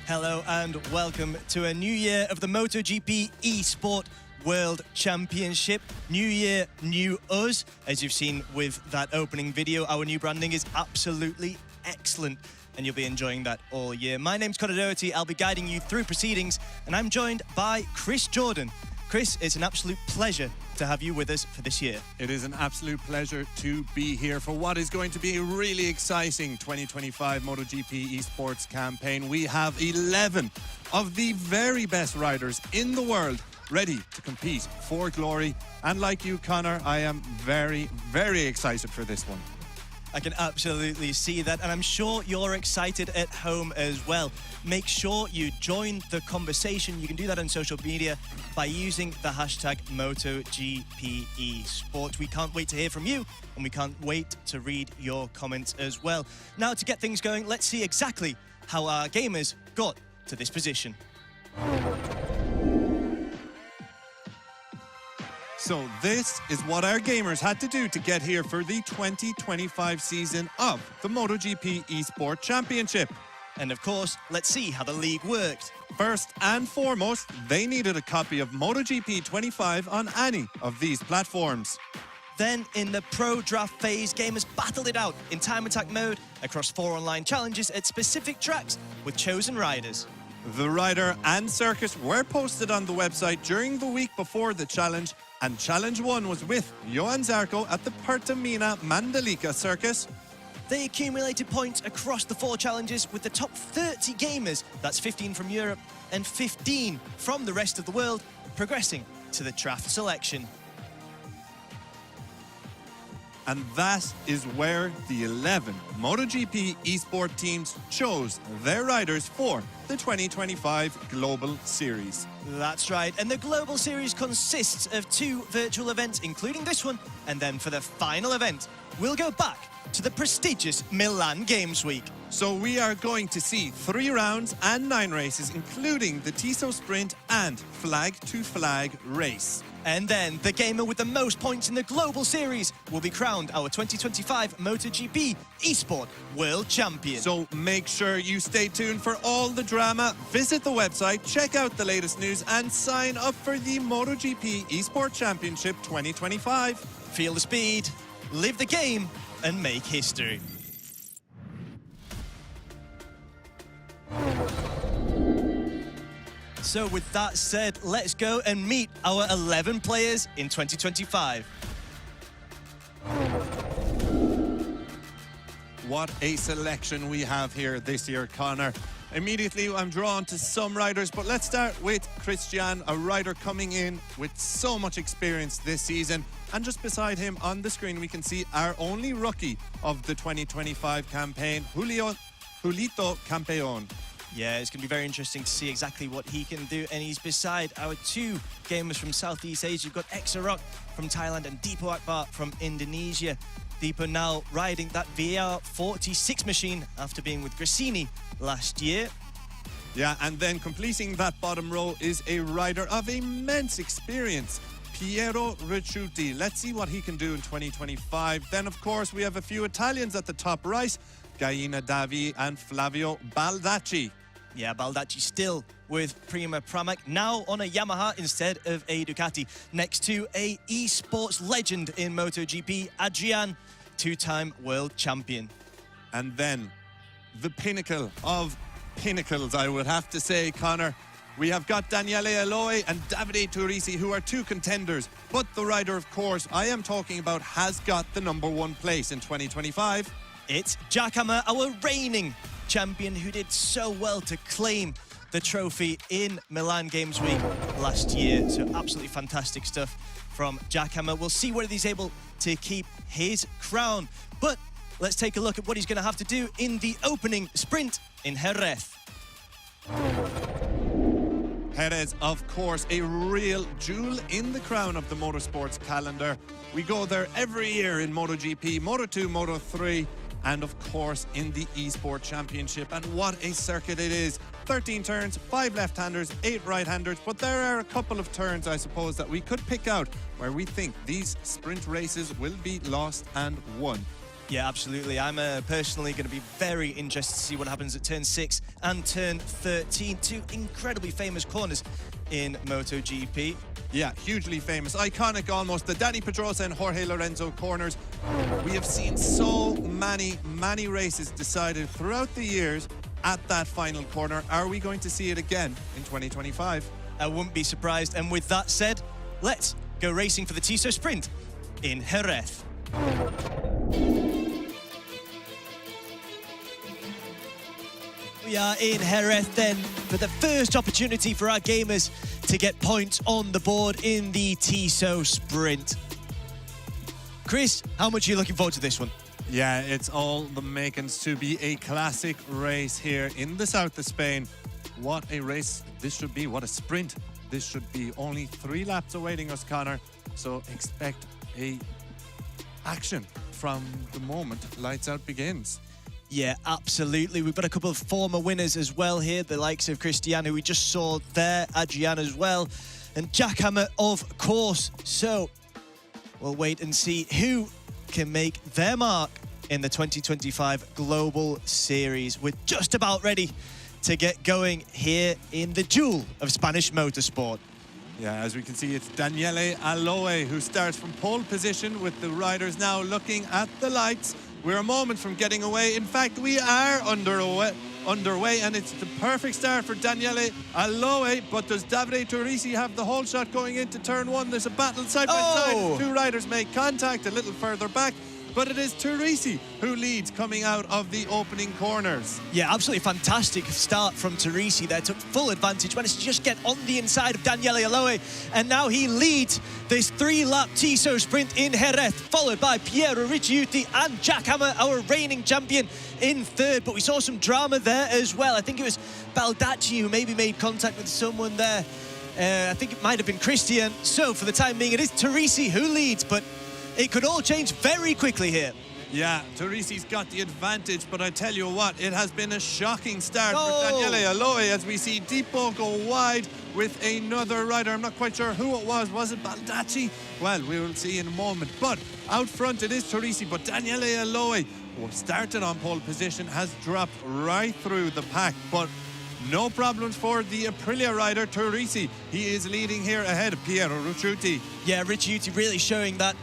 Hello and welcome to a new year of the MotoGP Esport World Championship. New year, new us. As you've seen with that opening video, our new branding is absolutely excellent and you'll be enjoying that all year. My name's COTA. I'll be guiding you through proceedings and I'm joined by Chris Jordan. Chris, it's an absolute pleasure to have you with us for this year. It is an absolute pleasure to be here for what is going to be a really exciting 2025 MotoGP Esports campaign. We have 11 of the very best riders in the world ready to compete for glory. And like you, Connor, I am very, very excited for this one. I can absolutely see that, and I'm sure you're excited at home as well. Make sure you join the conversation. You can do that on social media by using the hashtag MotoGPeSport. We can't wait to hear from you, and we can't wait to read your comments as well. Now, to get things going, let's see exactly how our gamers got to this position. So this is what our gamers had to do to get here for the 2025 season of the MotoGP Esport Championship. And of course, let's see how the league worked. First and foremost, they needed a copy of MotoGP 25 on any of these platforms. Then, in the pro draft phase, gamers battled it out in time attack mode across 4 online challenges at specific tracks with chosen riders. The rider and circuit were posted on the website during the week before the challenge, and Challenge 1 was with Johan Zarco at the Pertamina Mandalika circuit. They accumulated points across the 4 challenges with the top 30 gamers, that's 15 from Europe and 15 from the rest of the world, progressing to the draft selection. And that is where the 11 MotoGP Esport teams chose their riders for the 2025 Global Series. That's right, and the Global Series consists of 2 virtual events, including this one, and then for the final event, we'll go back to the prestigious Milan Games Week. So we are going to see 3 rounds and 9 races, including the Tissot Sprint and flag-to-flag race. And then the gamer with the most points in the global series will be crowned our 2025 MotoGP Esport World Champion. So make sure you stay tuned for all the drama. Visit the website, check out the latest news, and sign up for the MotoGP Esport Championship 2025. Feel the speed, live the game, and make history. So with that said, let's go and meet our 11 players in 2025. What a selection we have here this year, Connor. Immediately, I'm drawn to some riders, but let's start with Christian, a rider coming in with so much experience this season. And just beside him on the screen, we can see our only rookie of the 2025 campaign, Julito Campeon. Yeah, it's going to be very interesting to see exactly what he can do. And he's beside our two gamers from Southeast Asia. You've got Exarok from Thailand and Deepo Akbar from Indonesia. Deepo now riding that VR46 machine after being with Grassini last year. Yeah, and then completing that bottom row is a rider of immense experience, Piero Ricciuti. Let's see what he can do in 2025. Then, of course, we have a few Italians at the top right, Gaina Davi and Flavio Baldacci. Yeah, Baldacci still with Prima Pramac, now on a Yamaha instead of a Ducati, next to a esports legend in MotoGP, Adrian, two-time world champion. And then the pinnacle of pinnacles, I would have to say, Connor. We have got Daniele Aloe and Davide Turisi, who are two contenders. But the rider, of course, I am talking about has got the #1 place in 2025. It's Jack Hammer, our reigning champion, who did so well to claim the trophy in Milan Games Week last year. So absolutely fantastic stuff from Jack Hammer. We'll see whether he's able to keep his crown. But let's take a look at what he's going to have to do in the opening sprint in Jerez. Jerez, of course, a real jewel in the crown of the motorsports calendar. We go there every year in MotoGP, Moto2, Moto3, and of course in the Esport Championship. And what a circuit it is. 13 turns, 5 left-handers, 8 right-handers, but there are a couple of turns, I suppose, that we could pick out where we think these sprint races will be lost and won. Yeah, absolutely. I'm personally going to be very interested to see what happens at turn 6 and turn 13. Two incredibly famous corners in MotoGP. Yeah, hugely famous, iconic almost. The Dani Pedrosa and Jorge Lorenzo corners. We have seen so many races decided throughout the years at that final corner. Are we going to see it again in 2025? I wouldn't be surprised. And with that said, let's go racing for the Tissot Sprint in Jerez. We are in Jerez then for the first opportunity for our gamers to get points on the board in the Tissot Sprint. Chris, how much are you looking forward to this one? Yeah, it's all the makings to be a classic race here in the south of Spain. What a race this should be, what a sprint this should be. Only 3 laps awaiting us, Connor, so expect a action from the moment lights out begins. Yeah, absolutely. We've got a couple of former winners as well here, the likes of Christian, who we just saw there, Adrian as well, and Jack Hammer, of course. So we'll wait and see who can make their mark in the 2025 Global Series. We're just about ready to get going here in the jewel of Spanish motorsport. Yeah, as we can see, it's Daniele Aloe who starts from pole position, with the riders now looking at the lights. We're a moment from getting away. In fact, we are underway, and it's the perfect start for Daniele Aloe. But does Davide Turisi have the whole shot going into turn 1? There's a battle side by side. 2 riders make contact a little further back, but it is Turisi who leads coming out of the opening corners. Yeah, absolutely fantastic start from Turisi there. Took full advantage, managed to just get on the inside of Daniele Aloe, and now he leads this 3-lap Tissot Sprint in Jerez, followed by Piero Ricciuti and Jack Hammer, our reigning champion, in 3rd. But we saw some drama there as well. I think it was Baldacci who maybe made contact with someone there. I think it might have been Christian. So for the time being, it is Turisi who leads, but it could all change very quickly here. Yeah, Turisi's got the advantage, but I tell you what, it has been a shocking start for Daniele Aloe, as we see Deepo go wide, with another rider. I'm not quite sure who it was. Was it Baldacci? Well, we will see in a moment. But out front it is Turisi, but Daniele Aloe, who started on pole position, has dropped right through the pack. But no problems for the Aprilia rider, Turisi. He is leading here ahead of Piero Ricciuti. Yeah, Ricciuti really showing that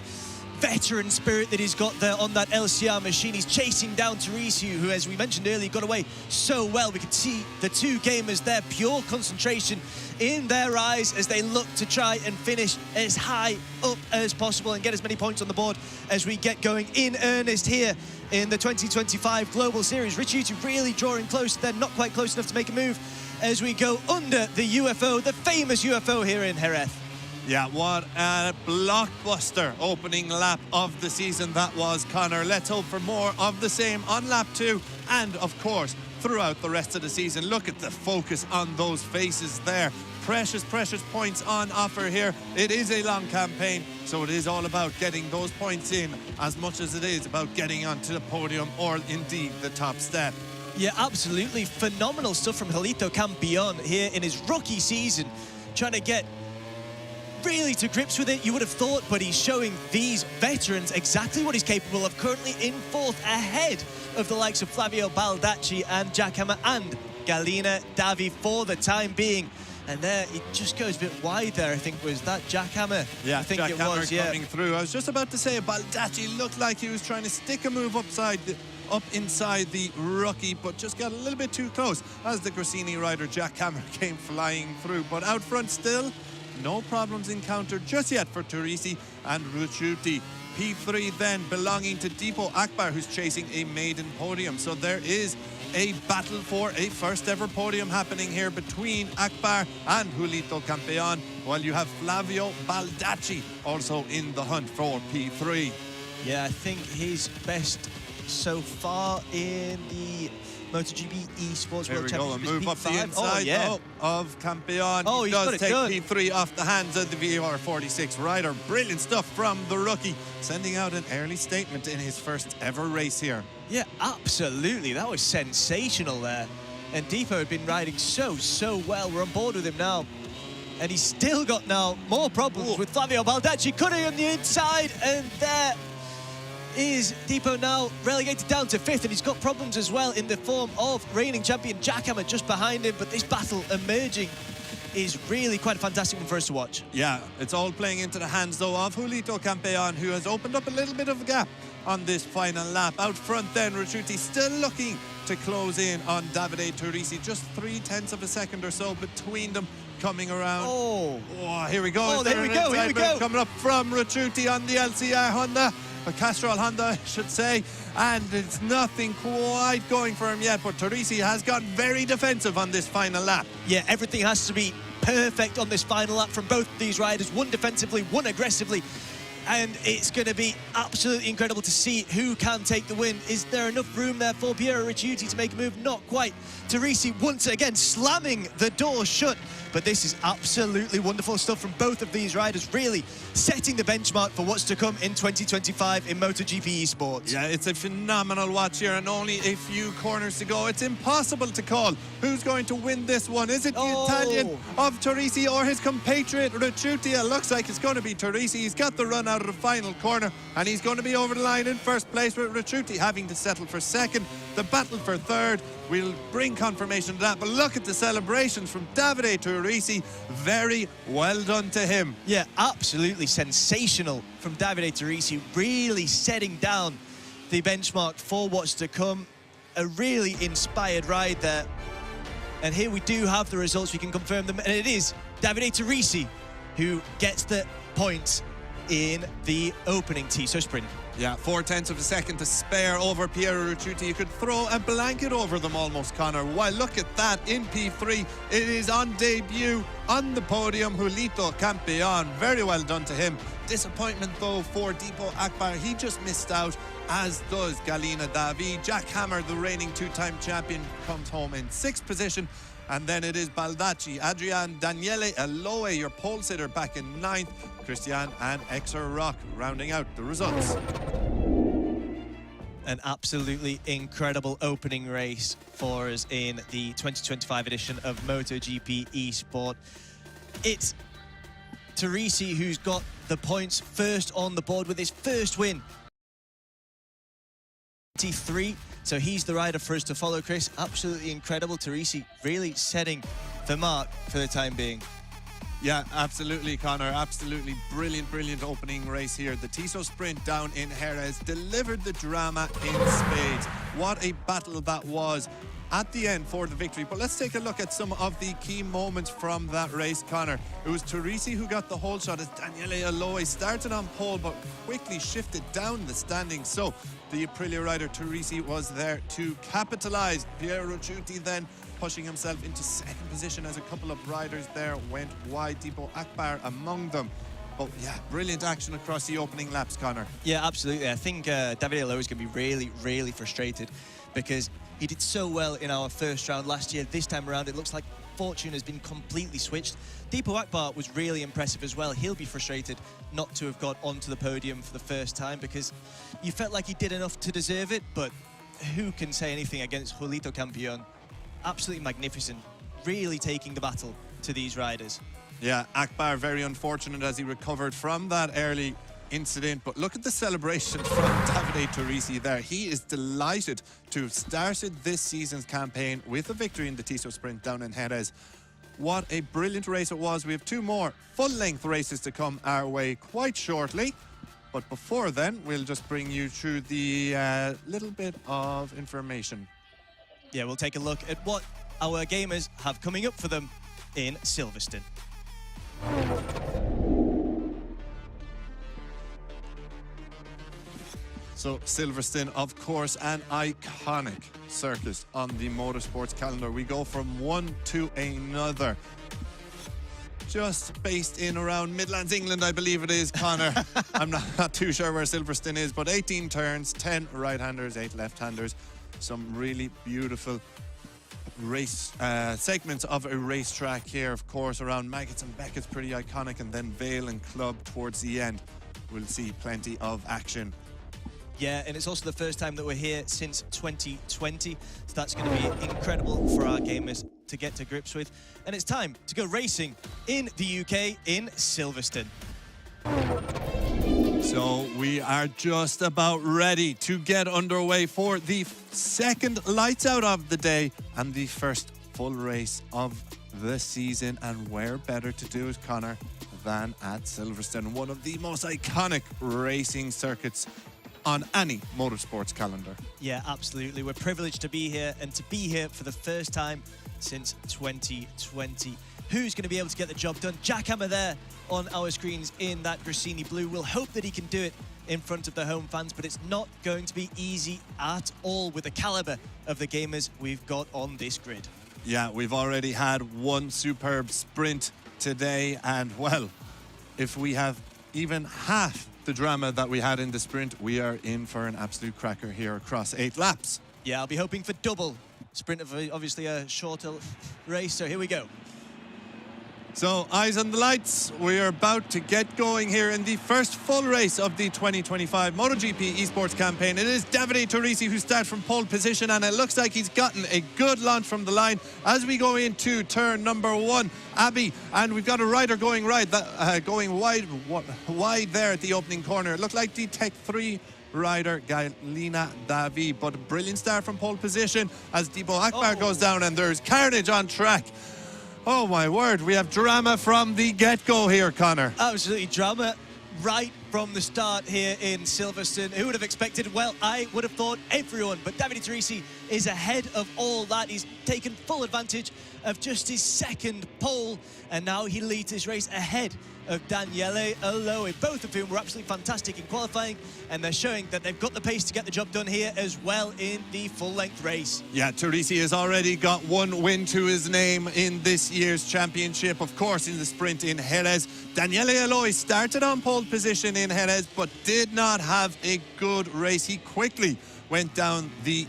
veteran spirit that he's got there on that LCR machine. He's chasing down Turisi, who, as we mentioned earlier, got away so well. We could see the two gamers there, pure concentration in their eyes as they look to try and finish as high up as possible and get as many points on the board as we get going in earnest here in the 2025 Global Series. Ricciuti really drawing close. They're not quite close enough to make a move as we go under the UFO, the famous UFO here in Jerez. Yeah, what a blockbuster opening lap of the season that was, Connor. Let's hope for more of the same on lap 2 and, of course, throughout the rest of the season. Look at the focus on those faces there. Precious, precious points on offer here. It is a long campaign, so it is all about getting those points in as much as it is about getting onto the podium or indeed the top step. Yeah, absolutely phenomenal stuff from Julito Campeon here in his rookie season, trying to get really to grips with it, you would have thought, but he's showing these veterans exactly what he's capable of, currently in 4th ahead of the likes of Flavio Baldacci and Jack Hammer and Galina Davi for the time being. And there, it just goes a bit wide there, I think. Was that Jack Hammer? Yeah, I think Jack it Hammer was, coming through. I was just about to say, Baldacci looked like he was trying to stick a move up inside the rookie, but just got a little bit too close as the Grassini rider Jack Hammer came flying through. But out front still, no problems encountered just yet for Turisi and Ricciuti. P3 then belonging to Deepo Akbar, who's chasing a maiden podium. So there is a battle for a first ever podium happening here between Akbar and Julito Campeon, while you have Flavio Baldacci also in the hunt for P3. Yeah, I think his best so far in the MotoGP Esports World Championship. Move up the inside of Campeon. Oh, he does take P3 off the hands of the VR46 rider. Brilliant stuff from the rookie, sending out an early statement in his first ever race here. Yeah, absolutely. That was sensational there. And Deepo had been riding so well. We're on board with him now. And he's still got now more problems with Flavio Baldacci. Cutting on the inside, and there is Deepo now relegated down to 5th, and he's got problems as well in the form of reigning champion Jack Hammer just behind him. But this battle emerging is really quite a fantastic one for us to watch. Yeah, it's all playing into the hands though of Julito Campeon, who has opened up a little bit of a gap on this final lap. Out front then, Ricciuti still looking to close in on Davide Turisi, just 0.3 of a second or so between them coming around. Oh, here we go. Oh, here we go. Coming up from Ricciuti on the LCR Honda. A Castrol Honda, I should say, and it's nothing quite going for him yet, but Turisi has got very defensive on this final lap. Yeah, everything has to be perfect on this final lap from both of these riders, one defensively, one aggressively, and it's going to be absolutely incredible to see who can take the win. Is there enough room there for Piero Ricciuti to make a move? Not quite. Turisi once again slamming the door shut. But this is absolutely wonderful stuff from both of these riders, really setting the benchmark for what's to come in 2025 in MotoGP Esports. Yeah, it's a phenomenal watch here, and only a few corners to go. It's impossible to call who's going to win this one. Is it the Italian of Turisi or his compatriot Ricciuti? It looks like it's going to be Turisi. He's got the run out of the final corner, and he's going to be over the line in first place, with Ricciuti having to settle for second. The battle for third, we'll bring confirmation to that, but look at the celebrations from Davide Turisi. Very well done to him. Yeah, absolutely sensational from Davide Turisi, really setting down the benchmark for what's to come. A really inspired ride there. And here we do have the results, we can confirm them, and it is Davide Turisi who gets the points in the opening Tissot sprint. Yeah, 0.4 of a second to spare over Piero Ricciuti. You could throw a blanket over them almost, Connor. Why, look at that in P3. It is on debut on the podium, Julito Campeon. Very well done to him. Disappointment though for Deepo Akbar. He just missed out, as does Galina Davi. Jack Hammer, the reigning two-time champion, comes home in 6th position. And then it is Baldacci, Adrian, Daniele Aloe, your pole sitter, back in 9th. Christian and Exer Rock rounding out the results. An absolutely incredible opening race for us in the 2025 edition of MotoGP Esport. it's Teresi who's got the points first on the board with his first win. 23, so he's the rider for us to follow, Chris. Absolutely incredible. Teresi really setting the mark for the time being. Yeah, absolutely, Connor. Absolutely brilliant opening race here. The Tiso sprint down in Jerez delivered the drama in spades. What a battle that was at the end for the victory. But let's take a look at some of the key moments from that race, Connor. It was Teresi who got the whole shot as Daniele Aloy started on pole but quickly shifted down the standings. So the Aprilia rider Teresi was there to capitalize. Piero Ciuti then pushing himself into second position as a couple of riders there went wide. Debo Akbar among them. But yeah, brilliant action across the opening laps, Connor. Yeah, absolutely. I think Davide Aloy is going to be really frustrated because he did so well in our first round last year. This time around, it looks like fortune has been completely switched. Deepo Akbar was really impressive as well. He'll be frustrated not to have got onto the podium for the first time because you felt like he did enough to deserve it, but who can say anything against Julito Campion? Absolutely magnificent, really taking the battle to these riders. Yeah, Akbar very unfortunate as he recovered from that early incident, but look at the celebration from Davide Teresi there. He is delighted to have started this season's campaign with a victory in the Tiso sprint down in Jerez. What a brilliant race it was. We have two more full-length races to come our way quite shortly. But before then, we'll just bring you through the little bit of information. Yeah, we'll take a look at what our gamers have coming up for them in Silverstone. So Silverstone, of course, an iconic circuit on the motorsports calendar. We go from one to another. Just based in around Midlands, England, I believe it is, Connor. I'm not too sure where Silverstone is, but 18 turns, 10 right-handers, 8 left-handers. Some really beautiful race segments of a racetrack here, of course, around Maggots and Beckett's pretty iconic, and then Vale and Club towards the end. We'll see plenty of action. Yeah, and it's also the first time that we're here since 2020, so that's going to be incredible for our gamers to get to grips with. And it's time to go racing in the UK in Silverstone. So we are just about ready to get underway for the second lights out of the day and the first full race of the season. And where better to do it, Connor, than at Silverstone, one of the most iconic racing circuits on any motorsports calendar. Yeah, absolutely. We're privileged to be here and to be here for the first time since 2020. Who's going to be able to get the job done? Jackhammer there on our screens in that Grassini blue. We'll hope that he can do it in front of the home fans, but it's not going to be easy at all with the caliber of the gamers we've got on this grid. Yeah, we've already had one superb sprint today, and well, if we have even half the drama that we had in the sprint, we are in for an absolute cracker here across 8 laps. Yeah, I'll be hoping for double. Sprint of obviously a shorter race, so here we go. So, eyes on the lights. We are about to get going here in the first full race of the 2025 MotoGP Esports campaign. It is Davide Teresi who starts from pole position, and it looks like he's gotten a good launch from the line as we go into turn number 1, Abbey, and we've got a rider going going wide there at the opening corner. It looked like the Tech 3 rider Galina Davi, but a brilliant start from pole position as Debo Akbar goes down, and there's carnage on track. Oh my word, we have drama from the get-go here, Connor. Absolutely drama right from the start here in Silverstone. Who would have expected? Well, I would have thought everyone, but Davide Teresi is ahead of all that. He's taken full advantage of just his second pole, and now he leads his race ahead of Daniele Aloy, both of whom were absolutely fantastic in qualifying, and they're showing that they've got the pace to get the job done here as well in the full-length race. Yeah, Teresi has already got one win to his name in this year's championship, of course, in the sprint in Jerez. Daniele Aloy started on pole position in Jerez, but did not have a good race. He quickly went down the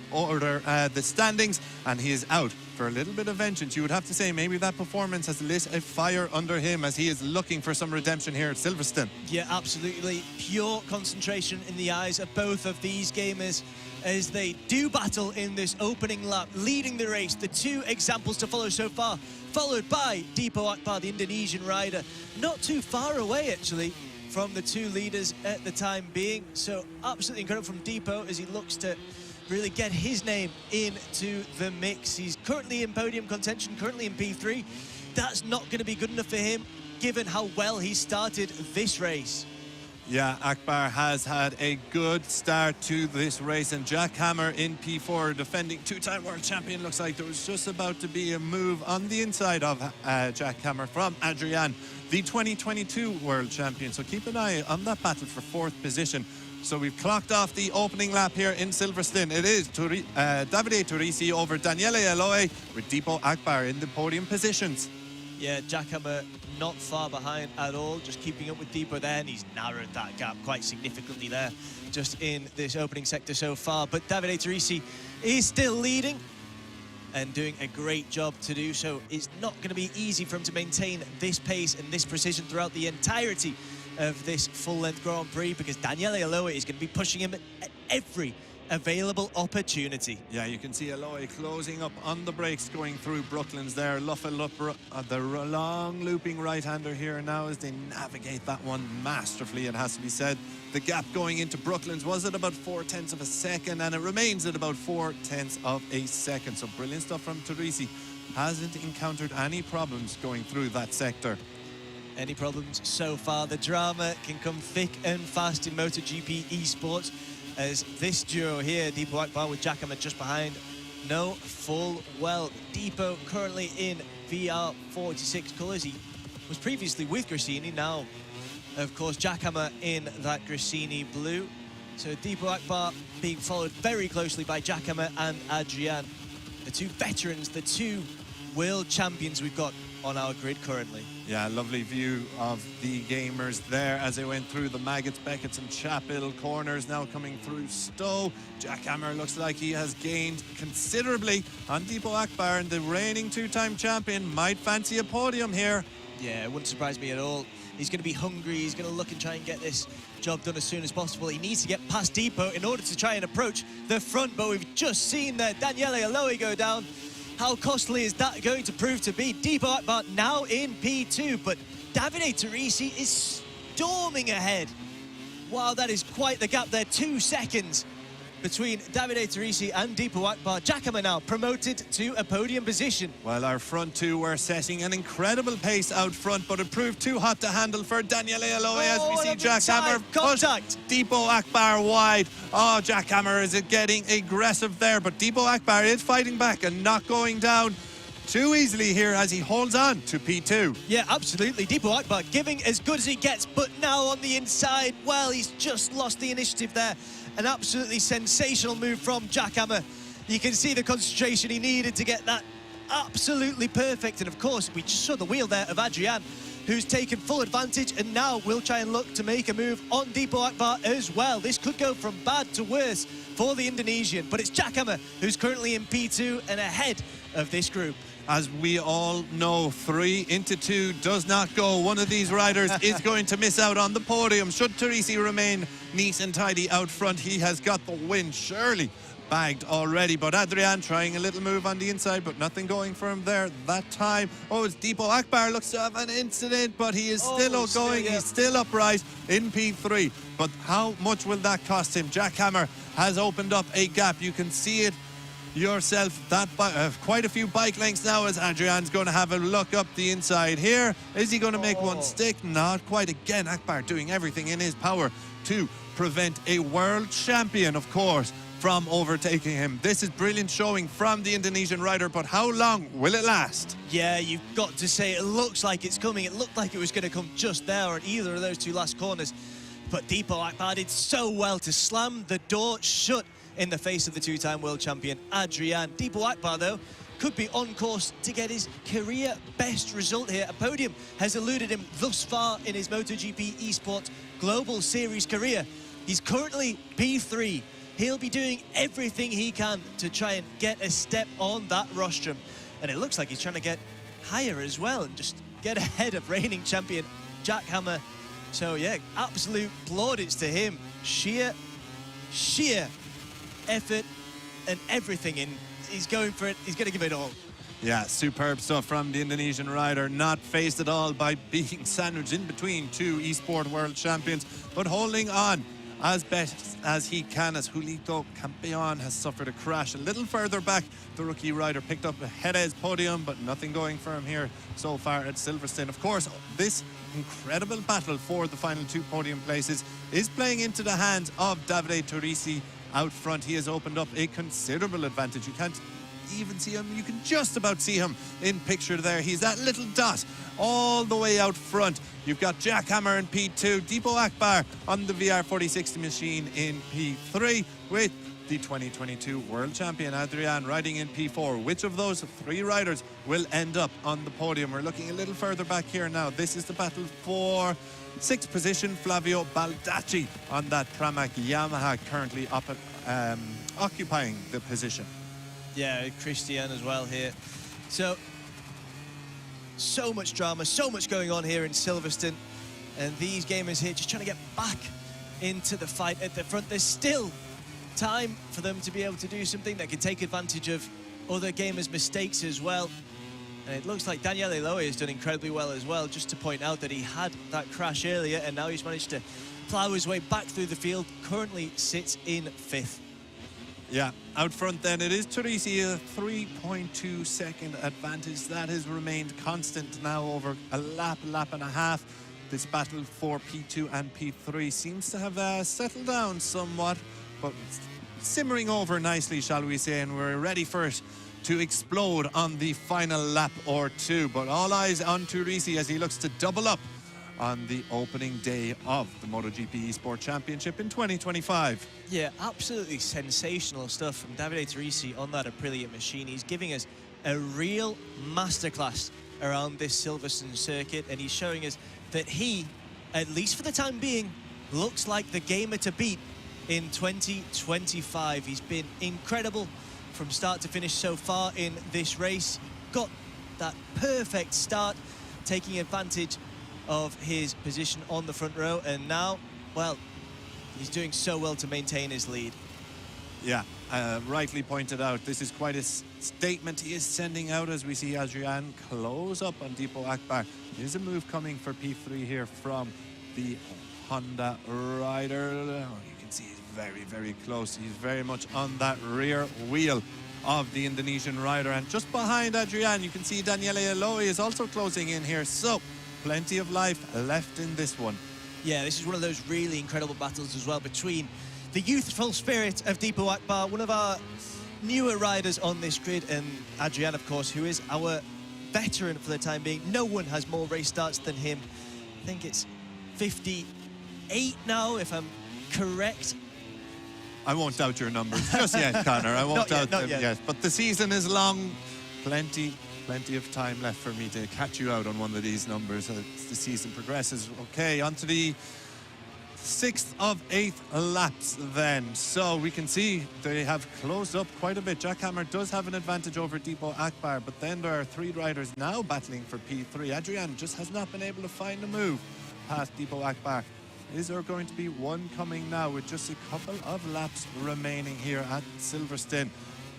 standings, and he is out for a little bit of vengeance. You would have to say maybe that performance has lit a fire under him as he is looking for some redemption here at Silverstone. Yeah, absolutely. Pure concentration in the eyes of both of these gamers as they do battle in this opening lap, leading the race. The two examples to follow so far followed by Deepo Akbar, the Indonesian rider. Not too far away, actually, from the two leaders at the time being. So absolutely incredible from Deepo as he looks to really get his name into the mix. He's currently in podium contention, currently in P3. That's not going to be good enough for him, given how well he started this race. Yeah, Akbar has had a good start to this race, and Jack Hammer in P4, defending two-time world champion. Looks like there was just about to be a move on the inside of Jack Hammer from Adrian, the 2022 world champion. So keep an eye on that battle for fourth position. So we've clocked off the opening lap here in Silverstone. It is Davide Turisi over Daniele Eloy, with Deepo Akbar in the podium positions. Yeah, Jack Hammer not far behind at all, just keeping up with Deepo there, and he's narrowed that gap quite significantly there, just in this opening sector so far. But Davide Turisi is still leading and doing a great job to do so. It's not going to be easy for him to maintain this pace and this precision throughout the entirety of this full-length Grand Prix, because Daniele Eloy is going to be pushing him at every available opportunity. Yeah, you can see Eloy closing up on the brakes going through Brooklands there. The long looping right-hander here now as they navigate that one masterfully, it has to be said. The gap going into Brooklands was at about 0.4 of a second, and it remains at about 0.4 of a second. So brilliant stuff from Turisi. Hasn't encountered any problems going through that sector. Any problems so far? The drama can come thick and fast in MotoGP esports, as this duo here, Deepo Akbar with Jack Hammer just behind, know full well. Deepo currently in VR46 colours. He was previously with Gresini, now, of course, Jack Hammer in that Gresini blue. So Deepo Akbar being followed very closely by Jack Hammer and Adrian, the two veterans, the two world champions we've got on our grid currently. Yeah, lovely view of the gamers there as they went through the Maggots, Beckett's and Chapel corners, now coming through Stowe. Jack Hammer looks like he has gained considerably on Deepo Akbar, and the reigning two-time champion might fancy a podium here. Yeah, it wouldn't surprise me at all. He's going to be hungry. He's going to look and try and get this job done as soon as possible. He needs to get past Deepo in order to try and approach the front, but we've just seen Daniele Eloy go down. How costly is that going to prove to be? Deepo Akbar now in P2, but Davide Turisi is storming ahead. Wow, that is quite the gap there. 2 seconds between Davide Turisi and Deepo Akbar. Jack Hammer now promoted to a podium position. Well, our front two were setting an incredible pace out front, but it proved too hot to handle for Daniele Eloy as we see Jack Hammer push Deepo Akbar wide. Oh, Jack Hammer is getting aggressive there, but Deepo Akbar is fighting back and not going down too easily here as he holds on to P2. Yeah, absolutely. Deepo Akbar giving as good as he gets, but now on the inside, well, he's just lost the initiative there. An absolutely sensational move from Jack Hammer. You can see the concentration he needed to get that absolutely perfect. And of course, we just saw the wheel there of Adrian, who's taken full advantage and now will try and look to make a move on Deepo Akbar as well. This could go from bad to worse for the Indonesian, but it's Jack Hammer who's currently in P2 and ahead of this group. As we all know, 3 into 2 does not go. One of these riders is going to miss out on the podium. Should Turisi remain neat and tidy out front, he has got the win surely bagged already. But Adrian trying a little move on the inside, but nothing going for him there that time. Oh, it's Deepo Akbar looks to have an incident, but he is still going. He's still upright in P3. But how much will that cost him? Jack Hammer has opened up a gap. You can see it yourself, that quite a few bike lengths now, as Adrian's going to have a look up the inside here. Is he going to make one stick? Not quite. Again, Akbar doing everything in his power to prevent a world champion, of course, from overtaking him. This is brilliant showing from the Indonesian rider, but how long will it last? Yeah, you've got to say it looks like it's coming. It looked like it was going to come just there on either of those two last corners, but Deepo Akbar did so well to slam the door shut in the face of the two-time world champion Adrian. Deepo Akbar, though, could be on course to get his career best result here. A podium has eluded him thus far in his MotoGP Esport Global Series career. He's currently P3. He'll be doing everything he can to try and get a step on that rostrum. And it looks like he's trying to get higher as well and just get ahead of reigning champion Jack Hammer. So, yeah, absolute plaudits to him. Sheer effort and everything in. He's going for it. He's going to give it all. Yeah, superb stuff from the Indonesian rider, not phased at all by being sandwiched in between two Esport world champions, but holding on as best as he can, as Julito Campeon has suffered a crash a little further back. The rookie rider picked up a Jerez podium, but nothing going for him here so far at Silverstone. Of course, this incredible battle for the final two podium places is playing into the hands of Davide Turisi out front. He has opened up a considerable advantage. You can't even see him, you can just about see him in picture there. He's that little dot all the way out front. You've got Jack Hammer in P2, Deepo Akbar on the VR4060 machine in P3, with the 2022 world champion Adrian riding in P4. Which of those three riders will end up on the podium? We're looking a little further back here now. This is the battle for sixth position. Flavio Baldacci on that Pramac Yamaha currently up at, occupying the position. Yeah, Christian as well here. So much drama, so much going on here in Silverstone. And these gamers here just trying to get back into the fight at the front. There's still time for them to be able to do something that can take advantage of other gamers' mistakes as well. And it looks like Daniele Eloy has done incredibly well as well. Just to point out that he had that crash earlier, and now he's managed to plough his way back through the field. Currently sits in 5th. Yeah, out front then it is Turisi, a 3.2 second advantage. That has remained constant now over a lap and a half. This battle for P2 and P3 seems to have settled down somewhat, but simmering over nicely, shall we say, and we're ready for it to explode on the final lap or two. But all eyes on Turisi as he looks to double up on the opening day of the MotoGP Esport Championship in 2025. Yeah, absolutely sensational stuff from Davide Turisi on that Aprilia machine. He's giving us a real masterclass around this Silverstone circuit, and he's showing us that he, at least for the time being, looks like the gamer to beat in 2025. He's been incredible from start to finish so far in this race. Got that perfect start, taking advantage of his position on the front row, and now, well, he's doing so well to maintain his lead. Yeah, rightly pointed out, this is quite a statement he is sending out as we see Adrian close up on Deepo Akbar. There's a move coming for P3 here from the Honda rider. Oh, you can see he's very, very close. He's very much on that rear wheel of the Indonesian rider, and just behind Adrian you can see Daniele Eloy is also closing in here, so plenty of life left in this one. Yeah, this is one of those really incredible battles as well between the youthful spirit of Deepo Akbar, one of our newer riders on this grid, and Adrian, of course, who is our veteran for the time being. No one has more race starts than him. I think it's 58 now, if I'm correct. I won't doubt your numbers just yet, Connor. I won't doubt them yet. But the season is long. Plenty of time left for me to catch you out on one of these numbers as the season progresses. Okay, on to the 6th of 8th laps then. So we can see they have closed up quite a bit. Jack Hammer does have an advantage over Deepo Akbar, but then there are three riders now battling for P3. Adrian just has not been able to find a move past Deepo Akbar. Is there going to be one coming now with just a couple of laps remaining here at Silverstone?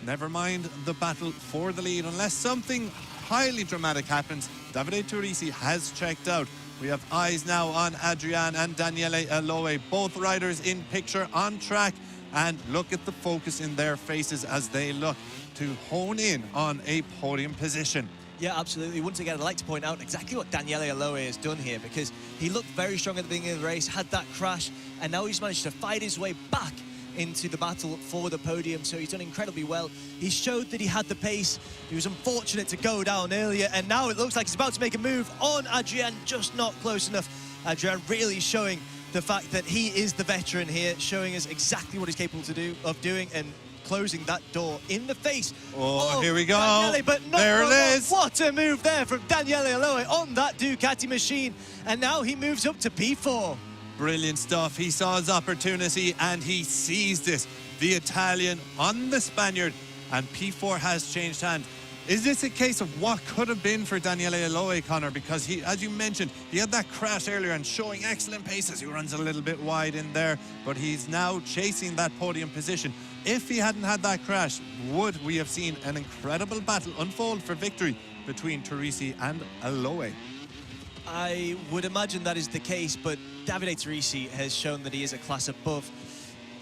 Never mind the battle for the lead. Unless something highly dramatic happens, Davide Turisi has checked out. We have eyes now on Adrian and Daniele Eloy, both riders in picture on track, and look at the focus in their faces as they look to hone in on a podium position. Yeah, absolutely. Once again, I'd like to point out exactly what Daniele Eloy has done here, because he looked very strong at the beginning of the race, had that crash, and now he's managed to fight his way back into the battle for the podium, so he's done incredibly well. He showed that he had the pace. He was unfortunate to go down earlier, and now it looks like he's about to make a move on Adrian, just not close enough. Adrian really showing the fact that he is the veteran here, showing us exactly what he's capable of doing, and closing that door in the face. Oh, here we go. Daniele, but there it is. What a move there from Daniele Eloy on that Ducati machine, and now he moves up to P4. Brilliant stuff. He saw his opportunity and he seized it. The Italian on the Spaniard, and P4 has changed hand. Is this a case of what could have been for Daniele Eloy, Connor? Because he, as you mentioned, he had that crash earlier and showing excellent paces. He runs a little bit wide in there, but he's now chasing that podium position. If he hadn't had that crash, would we have seen an incredible battle unfold for victory between Teresi and Eloy? I would imagine that is the case, but Davide Teresi has shown that he is a class above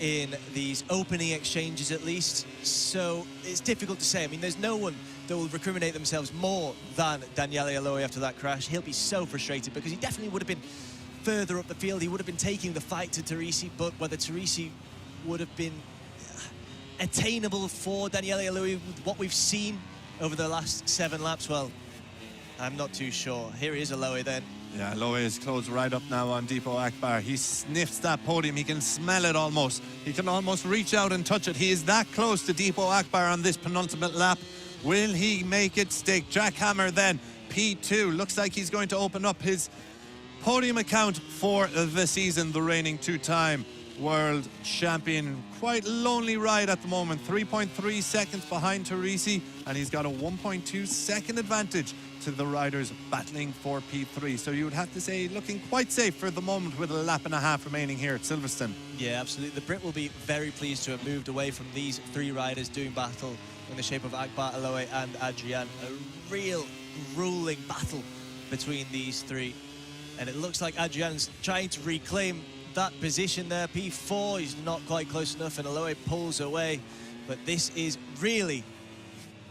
in these opening exchanges at least, so it's difficult to say. I mean, there's no one that will recriminate themselves more than Daniele Eloy after that crash. He'll be so frustrated because he definitely would have been further up the field. He would have been taking the fight to Teresi, but whether Teresi would have been attainable for Daniele Eloy with what we've seen over the last 7 laps, well, I'm not too sure. Here he is, Eloy then. Yeah, Eloy is close right up now on Deepo Akbar. He sniffs that podium. He can smell it almost. He can almost reach out and touch it. He is that close to Deepo Akbar on this penultimate lap. Will he make it stick? Jack Hammer then, P2. Looks like he's going to open up his podium account for the season. The reigning 2-time world champion. Quite lonely ride at the moment. 3.3 seconds behind Teresi, and he's got a 1.2 second advantage to the riders battling for P3. So you would have to say looking quite safe for the moment with a lap and a half remaining here at Silverstone. Yeah, absolutely. The Brit will be very pleased to have moved away from these 3 riders doing battle in the shape of Akbar, Eloy and Adrian. A real grueling battle between these 3. And it looks like Adrian's trying to reclaim that position there. P4, he's not quite close enough, and Eloy pulls away. But this is really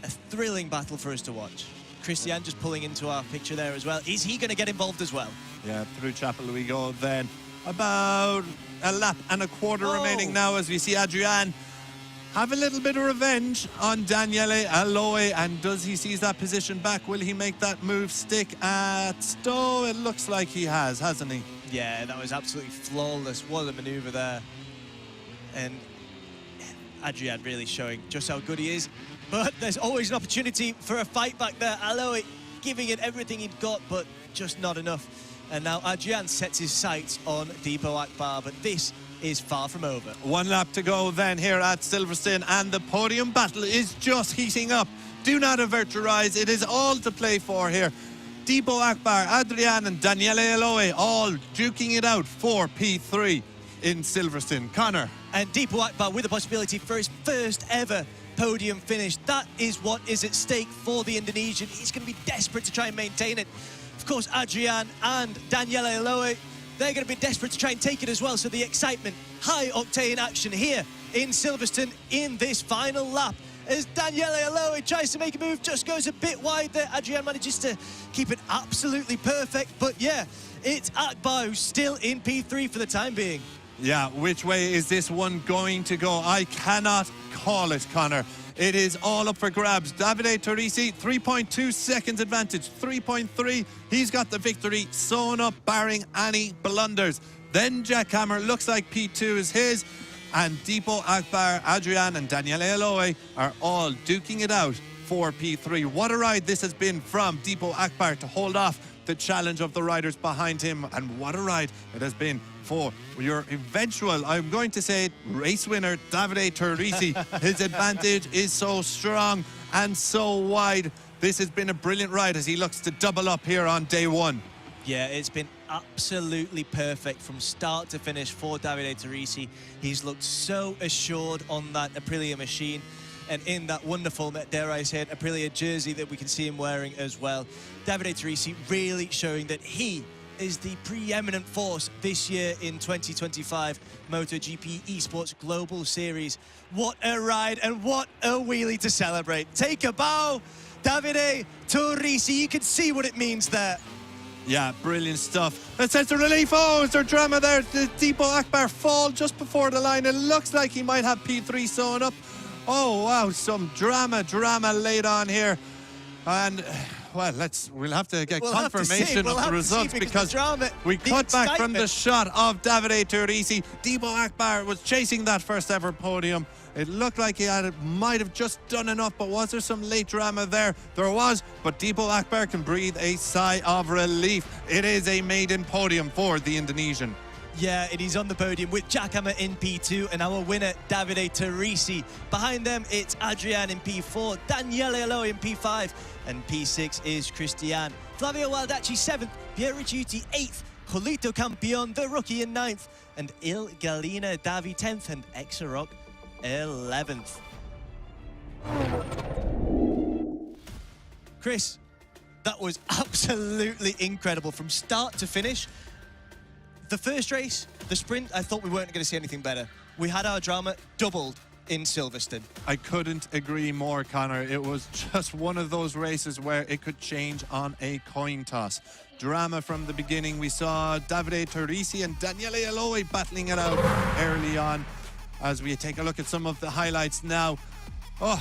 a thrilling battle for us to watch. Christian just pulling into our picture there as well. Is he going to get involved as well? Yeah, through Chapel we go then. About a lap and a quarter remaining now as we see Adrian have a little bit of revenge on Daniele Eloy. And does he seize that position back? Will he make that move stick at Stowe? It looks like he has, hasn't he? Yeah, that was absolutely flawless. What a maneuver there. And Adrian really showing just how good he is. But there's always an opportunity for a fight back there. Eloy giving it everything he'd got, but just not enough. And now Adrian sets his sights on Deepo Akbar, but this is far from over. 1 lap to go then here at Silverstone, and the podium battle is just heating up. Do not avert your eyes. It is all to play for here. Deepo Akbar, Adrian and Daniele Eloy all duking it out for P3 in Silverstone. Connor. And Deepo Akbar with the possibility for his first ever podium finish. That is what is at stake for the Indonesian. He's going to be desperate to try and maintain it. Of course, Adrian and Daniele Eloy, they're going to be desperate to try and take it as well. So the excitement, high-octane action here in Silverstone in this final lap. As Daniele Eloy tries to make a move, just goes a bit wide there. Adrian manages to keep it absolutely perfect. But yeah, it's Akbar who's still in P3 for the time being. Yeah, which way is this one going to go? I cannot call it, Connor. It is all up for grabs. Davide Teresi, 3.2 seconds advantage, 3.3. He's got the victory sewn up, barring any blunders. Then Jack Hammer, looks like P2 is his. And Deepo Akbar, Adrian and Daniele Eloy are all duking it out for P3. What a ride this has been from Deepo Akbar to hold off the challenge of the riders behind him. And what a ride it has been for your eventual, I'm going to say, race winner, Davide Teresi. His advantage is so strong and so wide. This has been a brilliant ride as he looks to double up here on day 1. Yeah, it's been absolutely perfect from start to finish for Davide Teresi. He's looked so assured on that Aprilia machine and in that wonderful, dare I say it, Aprilia jersey that we can see him wearing as well. Davide Teresi really showing that he is the preeminent force this year in 2025 MotoGP Esports Global Series. What a ride and what a wheelie to celebrate. Take a bow, Davide Teresi. You can see what it means there. Yeah, brilliant stuff. That says the relief. Oh, is there drama there? Did Deepo Akbar fall just before the line? It looks like he might have P3 sewn up. Oh, wow, some drama laid on here. And, well, we'll have to get confirmation of the results because we cut back from the shot of Davide Teresi. Deepo Akbar was chasing that first ever podium. It looked like he might have just done enough, but was there some late drama there? There was, but Deepo Akbar can breathe a sigh of relief. It is a maiden podium for the Indonesian. Yeah, and he's on the podium with Jackhammer in P2 and our winner, Davide Teresi. Behind them, it's Adrian in P4, Daniele Alo in P5, and P6 is Christian. Flavio Baldacci 7th, Piero Ricciuti 8th, Julito Campion, the rookie, in 9th, and Il Galina Davi 10th, and Exarock 11th. Chris, that was absolutely incredible from start to finish. The first race, the sprint, I thought we weren't going to see anything better. We had our drama doubled in Silverstone. I couldn't agree more, Connor. It was just one of those races where it could change on a coin toss. Drama from the beginning. We saw Davide Teresi and Daniele Aloy battling it out early on. As we take a look at some of the highlights now. Oh,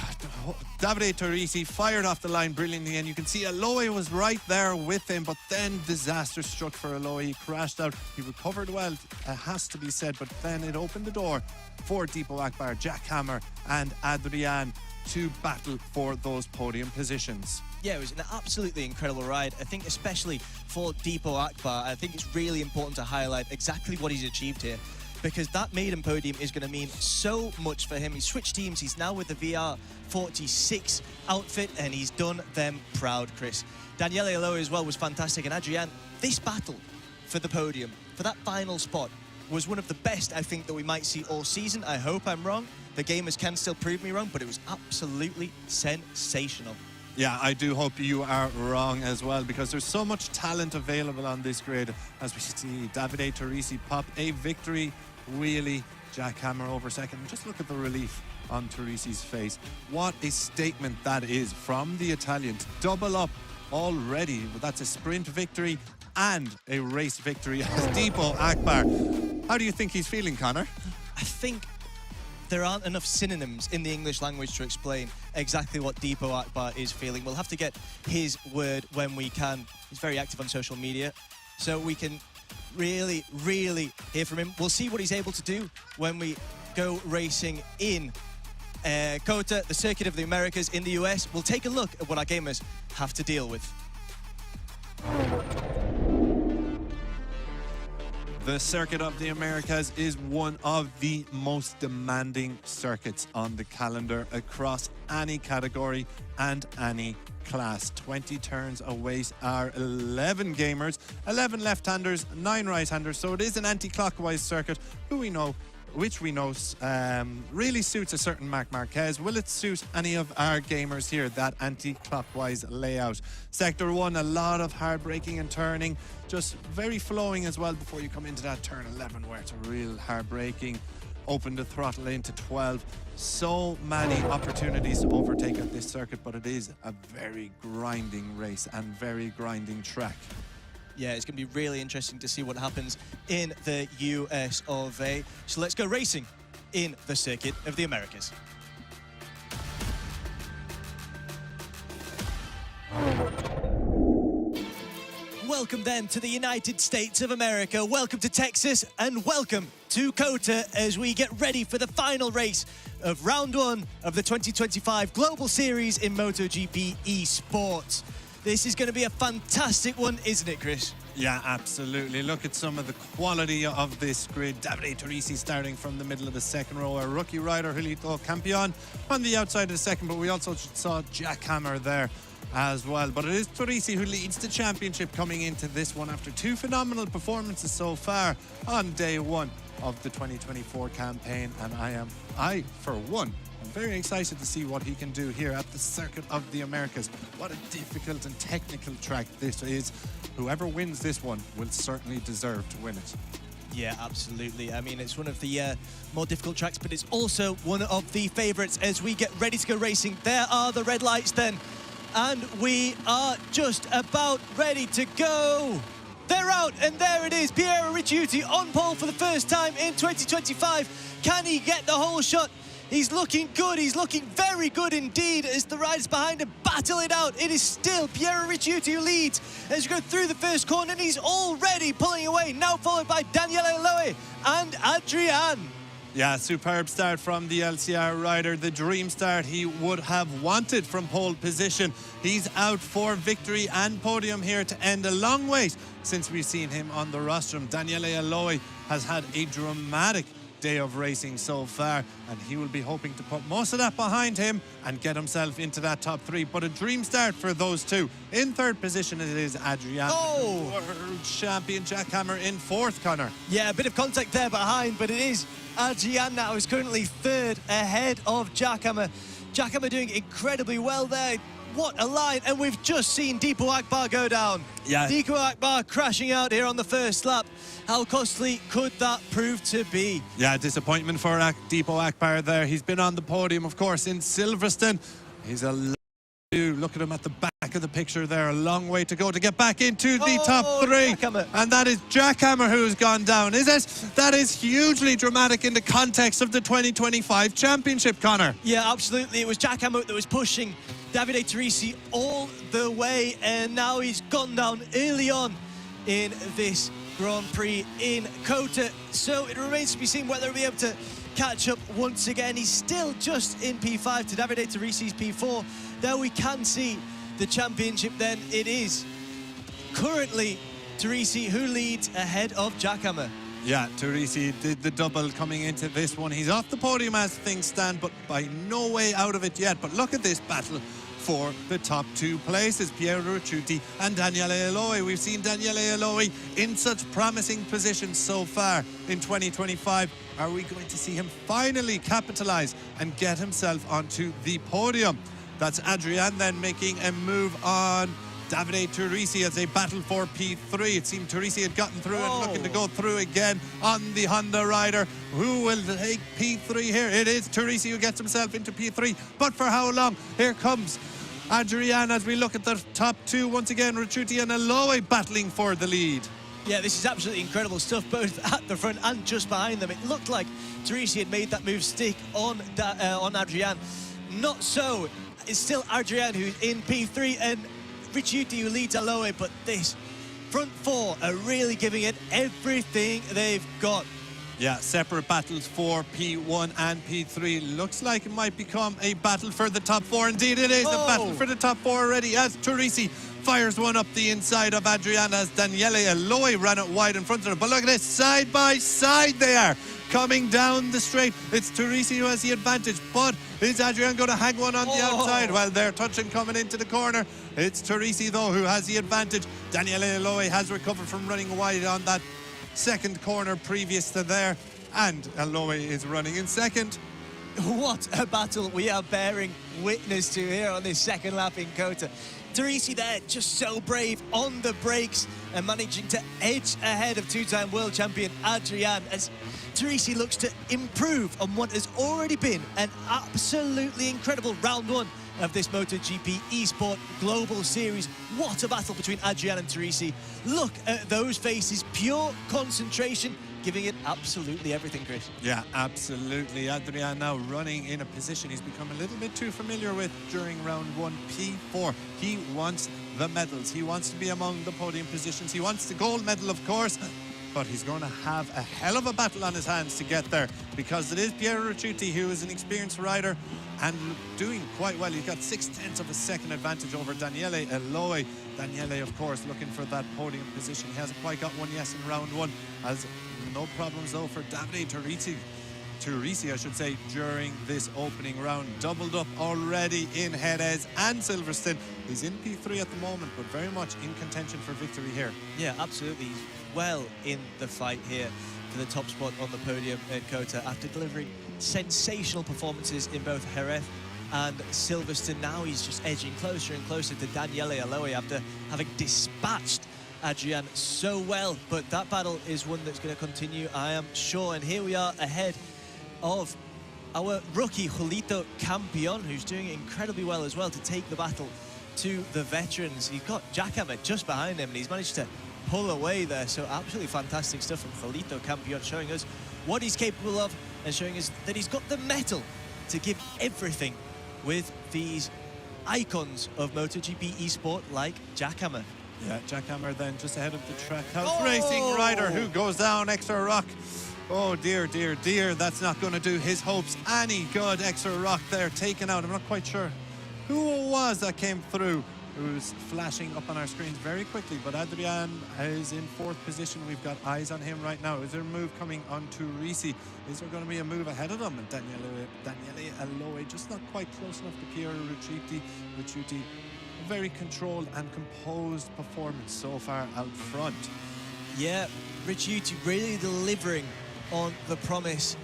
Davide Teresi fired off the line brilliantly, and you can see Aloy was right there with him, but then disaster struck for Aloy. He crashed out. He recovered well, it has to be said, but then it opened the door for Deepo Akbar, Jack Hammer, and Adrian to battle for those podium positions. Yeah, it was an absolutely incredible ride. I think especially for Deepo Akbar, I think it's really important to highlight exactly what he's achieved here, because that maiden podium is going to mean so much for him. He's switched teams. He's now with the VR46 outfit, and he's done them proud, Chris. Daniele Alo as well was fantastic. And Adrian, this battle for the podium, for that final spot, was one of the best, I think, that we might see all season. I hope I'm wrong. The gamers can still prove me wrong, but it was absolutely sensational. Yeah, I do hope you are wrong as well, because there's so much talent available on this grid. As we see Davide Teresi pop a victory wheelie, Jack Hammer over second. Just look at the relief on Teresi's face. What a statement that is from the Italian to double up already. That's a sprint victory and a race victory as Deepo Akbar. How do you think he's feeling, Connor? I think there aren't enough synonyms in the English language to explain exactly what Deepo Akbar is feeling. We'll have to get his word when we can. He's very active on social media, so we can really hear from him. We'll see what he's able to do when we go racing in COTA, the Circuit of the Americas in the US. We'll take a look at what our gamers have to deal with. The Circuit of the Americas is one of the most demanding circuits on the calendar across any category and any class. 20 turns awaits our 11 gamers, 11 left-handers, 9 right-handers. So it is an anti-clockwise circuit, which we know really suits a certain Marc Marquez. Will it suit any of our gamers here, that anti-clockwise layout? Sector 1, a lot of hard braking and turning, just very flowing as well before you come into that turn 11 where it's a real hard braking. Open the throttle into 12. So many opportunities to overtake at this circuit, but it is a very grinding race and very grinding track. Yeah, it's going to be really interesting to see what happens in the US of A. So let's go racing in the Circuit of the Americas. Welcome then to the United States of America. Welcome to Texas and welcome to COTA as we get ready for the final race of round 1 of the 2025 Global Series in MotoGP Esport. This is going to be a fantastic one, isn't it, Chris? Yeah, absolutely. Look at some of the quality of this grid. Davide Teresi starting from the middle of the second row. Our rookie rider, Julito Campion, on the outside of the second, but we also saw Jack Hammer there as well. But it is Teresi who leads the championship coming into this one after 2 phenomenal performances so far on day 1 of the 2024 campaign. And I, for one, I'm very excited to see what he can do here at the Circuit of the Americas. What a difficult and technical track this is. Whoever wins this one will certainly deserve to win it. Yeah, absolutely. I mean, it's one of the more difficult tracks, but it's also one of the favourites as we get ready to go racing. There are the red lights then, and we are just about ready to go. They're out, and there it is. Piero Ricciuti on pole for the first time in 2025. Can he get the whole shot? He's looking good. He's looking very good indeed as the riders behind him battle it out. It is still Piero Ricciuti who leads as we go through the first corner, and he's already pulling away, now followed by Daniele Loe and Adrian. Yeah, superb start from the LCR rider. The dream start he would have wanted from pole position. He's out for victory and podium here to end a long wait since we've seen him on the rostrum. Daniele Aloi has had a dramatic day of racing so far, and he will be hoping to put most of that behind him and get himself into that top three. But a dream start for those two. In third position it is Adrian, world champion Jack Hammer in fourth, Connor. Yeah, a bit of contact there behind, but it is Adrian now who's currently third ahead of Jack Hammer. Jack Hammer doing incredibly well there. What a line, and we've just seen Deepo Akbar go down. Yeah. Deepo Akbar crashing out here on the first lap. How costly could that prove to be? Yeah, disappointment for Deepo Akbar there. He's been on the podium, of course, in Silverstone. He's a look at him at the back of the picture there. A long way to go to get back into the top three. And that is Jack Hammer who's gone down, is it? That is hugely dramatic in the context of the 2025 championship, Connor. Yeah, absolutely. It was Jack Hammer that was pushing Davide Teresi all the way, and now he's gone down early on in this Grand Prix in COTA. So it remains to be seen whether he'll be able to catch up once again. He's still just in P5 to Davide Teresi's P4. There we can see the championship then. It is currently Teresi who leads ahead of Jack Hammer. Yeah, Teresi did the double coming into this one. He's off the podium as things stand, but by no way out of it yet. But look at this battle for the top two places, Piero Ricciuti and Daniele Aloi. We've seen Daniele Aloi in such promising positions so far in 2025. Are we going to see him finally capitalise and get himself onto the podium? That's Adrian then making a move on Davide Teresi as they battle for P3. It seemed Teresi had gotten through and looking to go through again on the Honda rider. Who will take P3 here? It is Teresi who gets himself into P3, but for how long? Here comes Adrian as we look at the top two. Once again, Ricciuti and Aloi battling for the lead. Yeah, this is absolutely incredible stuff, both at the front and just behind them. It looked like Teresi had made that move stick on Adrian. Not so. It's still Adrian who's in P3 and Ricciuti who leads Aloi, but this front four are really giving it everything they've got. Yeah, separate battles for P1 and P3. Looks like it might become a battle for the top four. Indeed it is, a battle for the top four already as Teresi fires one up the inside of Adrian as Daniele Aloi ran it wide in front of him. But look at this, side by side they are coming down the straight. It's Teresi who has the advantage, but is Adrian going to hang one on the outside? Well, they're touching coming into the corner. It's Teresi though who has the advantage. Daniele Aloi has recovered from running wide on that second corner previous to there, and Aloi is running in second. What a battle we are bearing witness to here on this second lap in COTA. Teresi there, just so brave on the brakes and managing to edge ahead of two-time world champion Adrian as Teresi looks to improve on what has already been an absolutely incredible round one of this MotoGP Esport Global Series. What a battle between Adrian and Teresi. Look at those faces, pure concentration, giving it absolutely everything, Chris. Yeah, absolutely. Adrian now running in a position he's become a little bit too familiar with during round one, P4. He wants the medals. He wants to be among the podium positions. He wants the gold medal, of course, but he's going to have a hell of a battle on his hands to get there because it is Piero Ricciuti who is an experienced rider and doing quite well. He's got 0.6 of a second advantage over Daniele Aloi. Daniele, of course, looking for that podium position. He hasn't quite got one yet in round one. Has no problems, though, for Davide Teresi, I should say, during this opening round. Doubled up already in Jerez and Silverstone. He's in P3 at the moment, but very much in contention for victory here. Yeah, absolutely. He's well in the fight here for the top spot on the podium at COTA after delivering sensational performances in both Jerez and Silverstone. Now he's just edging closer and closer to Daniele Aloi after having dispatched Adrian so well. But that battle is one that's going to continue, I am sure. And here we are ahead of our rookie Julito Campion, who's doing incredibly well as well to take the battle to the veterans. He's got Jack Hammer just behind him and he's managed to pull away there. So absolutely fantastic stuff from Julito Campion, showing us what he's capable of and showing us that he's got the mettle to give everything with these icons of MotoGP Esport like Jack Hammer. Yeah, Jack Hammer then just ahead of the track house racing rider who goes down extra rock. Oh dear, dear, dear, that's not going to do his hopes any good. Extra rock there taken out. I'm not quite sure who it was that came through. It was flashing up on our screens very quickly, but Adrian is in 4th position. We've got eyes on him right now. Is there a move coming on to Risi? Is there going to be a move ahead of them? And Daniele Aloe just not quite close enough to Piero Ricciuti. A very controlled and composed performance so far out front. Yeah, Ricciuti really delivering on the promise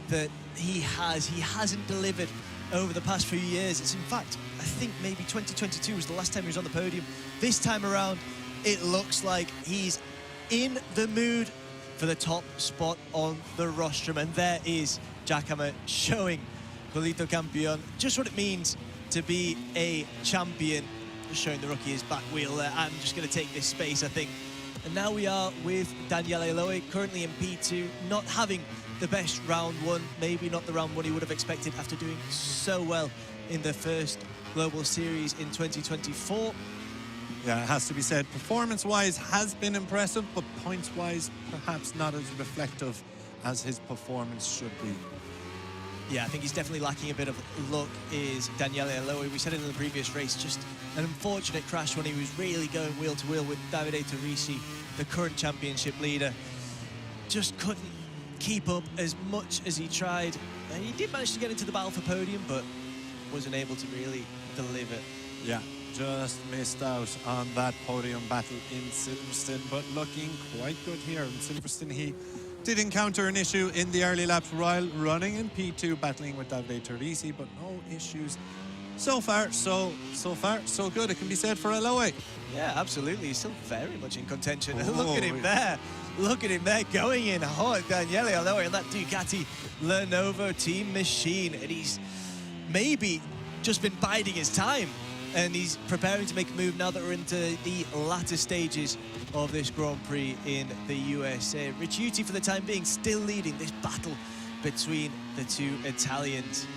that he has. He hasn't delivered over the past few years. It's in fact, I think maybe 2022 was the last time he was on the podium. This time around, it looks like he's in the mood for the top spot on the rostrum. And there is Giacomo showing Polito Campion just what it means to be a champion. Just showing the rookie his back wheel there. I'm just going to take this space, I think. And now we are with Daniele Aloe, currently in P2, not having the best round one, maybe not the round one he would have expected after doing so well in the first Global Series in 2024. Yeah, it has to be said, performance-wise has been impressive, but points-wise perhaps not as reflective as his performance should be. Yeah, I think he's definitely lacking a bit of luck, is Daniele Aloe. We said it in the previous race, just an unfortunate crash when he was really going wheel to wheel with Davide Turrisi, the current championship leader. Just couldn't keep up as much as he tried. And he did manage to get into the battle for podium, but wasn't able to really deliver. Yeah, just missed out on that podium battle in Silverstone, but looking quite good here. In Silverstone, he did encounter an issue in the early laps while running in P2, battling with Davide Turrisi, but no issues so far. So good. It can be said for Aloe. Yeah, absolutely. He's still very much in contention. Look at him there. Look at him there going in hard. Daniele Aloe and that Ducati Lenovo team machine. And he's maybe just been biding his time. And he's preparing to make a move now that we're into the latter stages of this Grand Prix in the USA. Ricciuti, for the time being, still leading this battle between the two Italians.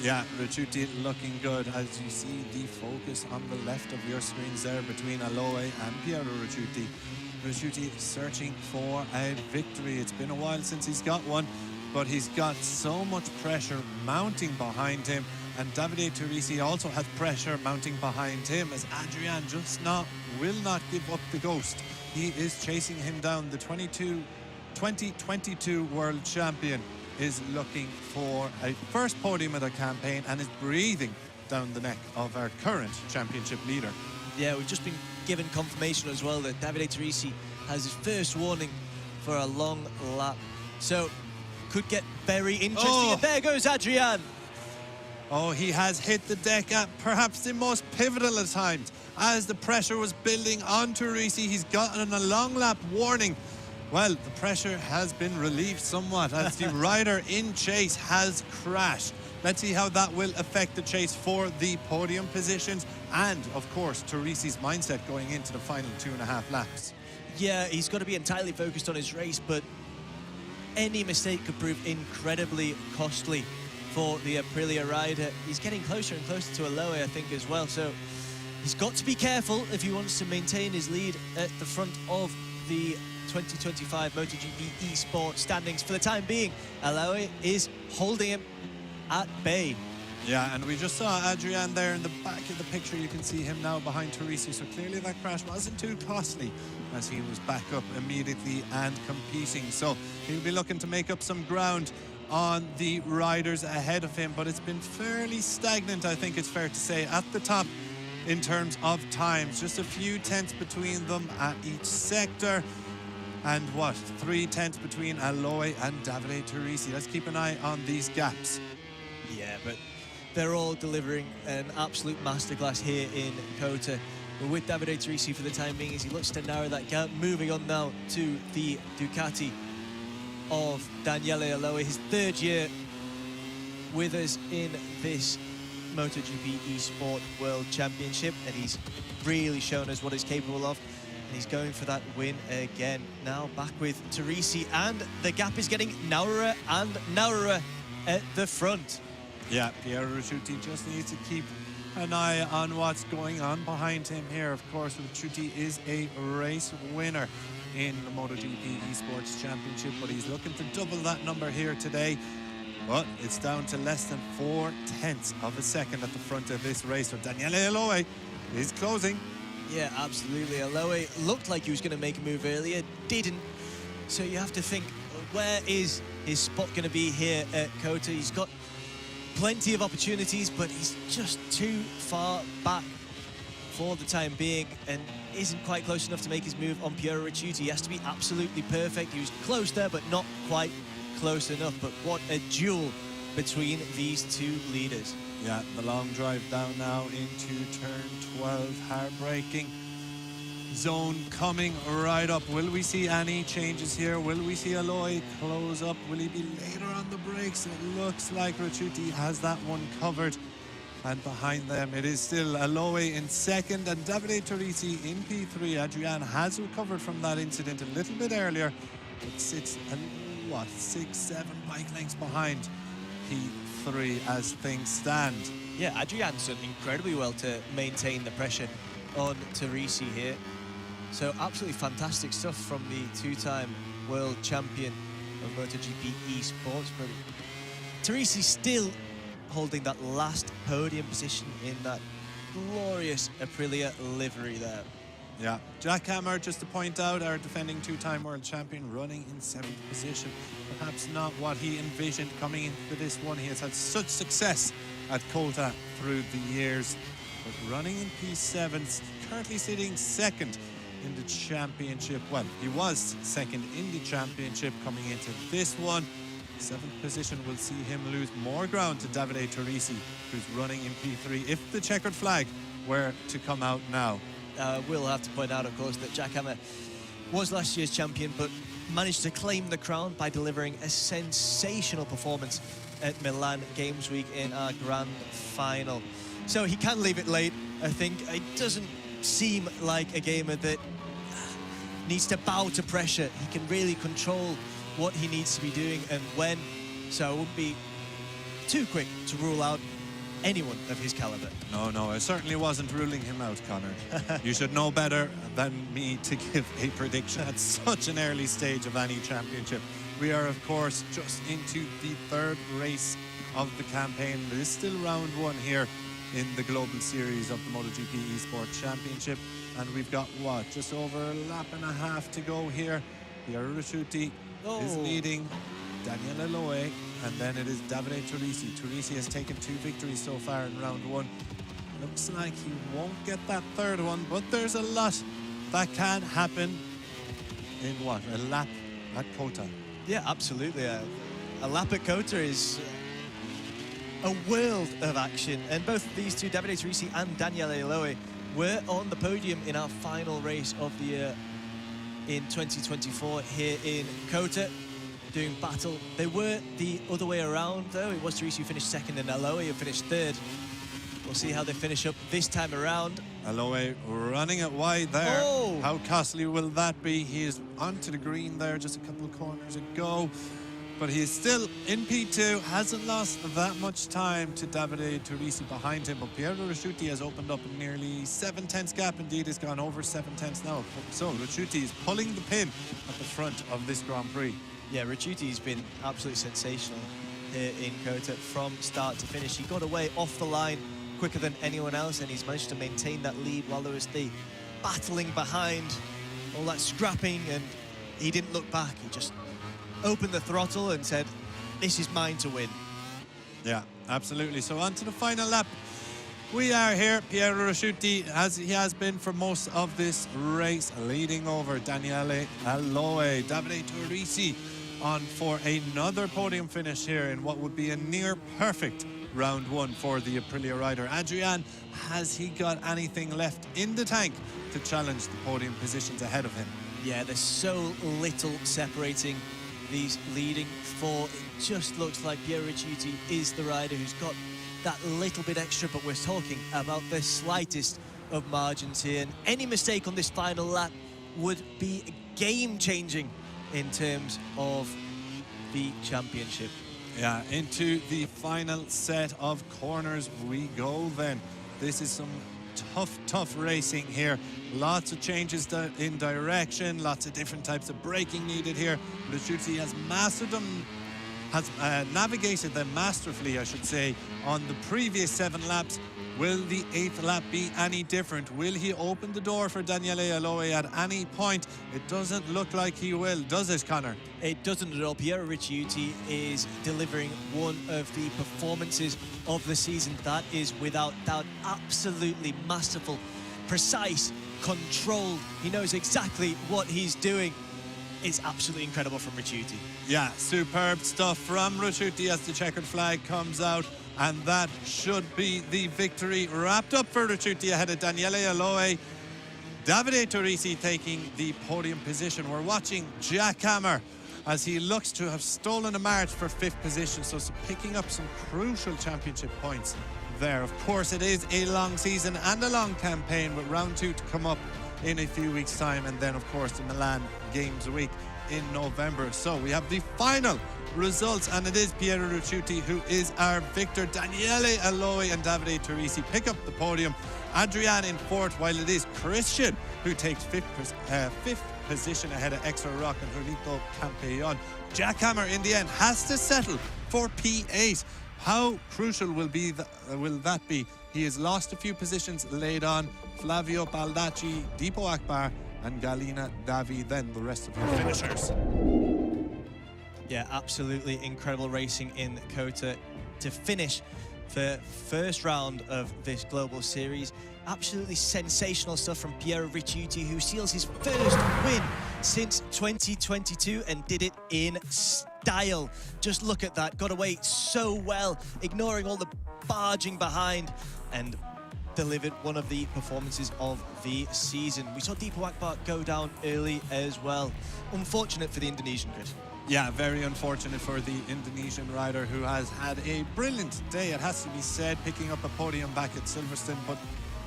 Yeah, Ricciuti looking good. As you see the focus on the left of your screens there between Aloe and Piero Ricciuti. Ricciuti searching for a victory. It's been a while since he's got one, but he's got so much pressure mounting behind him. And Davide Turrisi also has pressure mounting behind him as Adrian just will not give up the ghost. He is chasing him down. The 2022 world champion is looking for a first podium of the campaign and is breathing down the neck of our current championship leader. Yeah, we've just been given confirmation as well that Davide Turrisi has his first warning for a long lap. So, could get very interesting. Oh. And there goes Adrian. Oh, he has hit the deck at perhaps the most pivotal of times. As the pressure was building on Turrisi, he's gotten a long lap warning. Well, the pressure has been relieved somewhat as the rider in chase has crashed. Let's see how that will affect the chase for the podium positions and, of course, Turrisi's mindset going into the final 2.5 laps. Yeah, he's got to be entirely focused on his race, but any mistake could prove incredibly costly for the Aprilia rider. He's getting closer and closer to Aloe, I think, as well. So he's got to be careful if he wants to maintain his lead at the front of the 2025 MotoGP Esport standings. For the time being, Aloe is holding him at bay. Yeah, and we just saw Adrian there in the back of the picture. You can see him now behind Turrisi, so clearly that crash wasn't too costly as he was back up immediately and competing. So he'll be looking to make up some ground on the riders ahead of him, but it's been fairly stagnant, I think it's fair to say, at the top in terms of times. Just a few tenths between them at each sector. And 3 tenths between Aloe and Davide Turrisi. Let's keep an eye on these gaps. Yeah, but they're all delivering an absolute masterclass here in COTA. We're with Davide Turrisi for the time being as he looks to narrow that gap. Moving on now to the Ducati of Daniele Aloe, his 3rd year with us in this MotoGP Esport World Championship, and he's really shown us what he's capable of, and he's going for that win again. Now back with Turrisi, and the gap is getting narrower and narrower at the front. Yeah, Piero Ricciuti just needs to keep an eye on what's going on behind him here. Of course, Ricciuti is a race winner. in the MotoGP Esports Championship, but he's looking to double that number here today. But it's down to less than 0.4 of a second at the front of this race. So Daniele Eloy is closing. Yeah, absolutely. Eloy looked like he was going to make a move earlier, didn't. So you have to think, where is his spot going to be here at COTA? He's got plenty of opportunities, but he's just too far back for the time being and isn't quite close enough to make his move on Piero Ricciuti. He has to be absolutely perfect. He was close there, but not quite close enough. But what a duel between these two leaders. Yeah, the long drive down now into turn 12, heartbreaking zone coming right up. Will we see any changes here? Will we see Eloy close up? Will he be later on the brakes? It looks like Ricciuti has that one covered. And behind them, it is still Eloy in second and Davide Turrisi in P3. Adrian has recovered from that incident a little bit earlier, but sits, 6-7 bike lengths behind P3 as things stand. Yeah, Adrian's done incredibly well to maintain the pressure on Turrisi here. So absolutely fantastic stuff from the two-time world champion of MotoGP Esports. But Turrisi still holding that last podium position in that glorious Aprilia livery there. Yeah, Jack Hammer, just to point out, our defending two-time world champion, running in 7th position. Perhaps not what he envisioned coming into this one. He has had such success at COTA through the years, but running in P7, currently sitting second in the championship. Well, he was second in the championship coming into this one. 7th position will see him lose more ground to Davide Turrisi, who's running in P3, if the checkered flag were to come out now. We'll have to point out, of course, that Jack Hammer was last year's champion, but managed to claim the crown by delivering a sensational performance at Milan Games Week in our grand final. So he can leave it late, I think. It doesn't seem like a gamer that needs to bow to pressure. He can really control what he needs to be doing and when. So I wouldn't be too quick to rule out anyone of his caliber. No, I certainly wasn't ruling him out, Connor. You should know better than me to give a prediction at such an early stage of any championship. We are, of course, just into the 3rd race of the campaign. It is still round 1 here in the Global Series of the MotoGP Esports Championship. And we've got, just over a lap and a half to go here. Piero Ricciuti is leading Daniele Eloy, and then it is Davide Turrisi. Turrisi has taken 2 victories so far in round 1. Looks like he won't get that 3rd one, but there's a lot that can happen in a lap at COTA. Yeah, absolutely. A lap at COTA is a world of action, and both of these two, Davide Turrisi and Daniele Eloy, were on the podium in our final race of the year in 2024 here in COTA, doing battle. They were the other way around, though. It was Turrisi who finished second and Eloy who finished 3rd. We'll see how they finish up this time around. Eloy running it wide there. Oh. How costly will that be? He is onto the green there just a couple of corners ago. But he is still in P2, hasn't lost that much time to Davide Turrisi behind him. But Piero Ricciuti has opened up a nearly 7/10 gap. Indeed, has gone over 7/10 now. So Ricciuti is pulling the pin at the front of this Grand Prix. Yeah, Ricciuti's been absolutely sensational here in COTA from start to finish. He got away off the line quicker than anyone else, and he's managed to maintain that lead while there was the battling behind, all that scrapping, and he didn't look back. He just opened the throttle and said, this is mine to win. Yeah, absolutely. So on to the final lap. We are here. Piero Ricciuti, as he has been for most of this race, leading over Daniele Eloy. Davide Turrisi on for another podium finish here in what would be a near perfect round 1 for the Aprilia rider. Adrian, has he got anything left in the tank to challenge the podium positions ahead of him? Yeah, there's so little separating these leading 4. It just looks like Piero Ricciuti is the rider who's got that little bit extra, but we're talking about the slightest of margins here. And any mistake on this final lap would be game-changing in terms of the championship. Yeah, into the final set of corners we go then. This is some tough racing here. Lots of changes in direction, lots of different types of braking needed here. Ricciuti has mastered them, has navigated them masterfully, I should say, on the previous 7 laps. Will the 8th lap be any different? Will he open the door for Daniele Aloe at any point? It doesn't look like he will, does it, Connor? It doesn't at all. Piero Ricciuti is delivering one of the performances of the season. That is, without doubt, absolutely masterful, precise, controlled. He knows exactly what he's doing. It's absolutely incredible from Ricciuti. Yeah, superb stuff from Ricciuti as the checkered flag comes out. And that should be the victory wrapped up for Ricciuti ahead of Daniele Aloe. Davide Turrisi taking the podium position. We're watching Jack Hammer as he looks to have stolen a march for 5th position. So picking up some crucial championship points there. Of course, it is a long season and a long campaign with round 2 to come up in a few weeks' time. And then, of course, the Milan Games Week in November. So we have the final results, and it is Piero Ricciuti who is our victor. Daniele Aloe and Davide Turrisi pick up the podium. Adrian in 4th, while it is Christian who takes 5th position ahead of Extra Rock and Julito Campeon. Jack Hammer in the end has to settle for P8. How crucial will that be? He has lost a few positions laid on. Flavio Baldacci, Deepo Akbar and Galina Davi, then the rest of your finishers. Yeah, absolutely incredible racing in COTA to finish the first round of this global series. Absolutely sensational stuff from Piero Ricciuti, who seals his first win since 2022 and did it in style. Just look at that, got away so well, ignoring all the barging behind, and delivered one of the performances of the season. We saw Deepo Akbar go down early as well. Unfortunate for the Indonesian, Chris. Yeah, very unfortunate for the Indonesian rider, who has had a brilliant day, it has to be said, picking up a podium back at Silverstone, but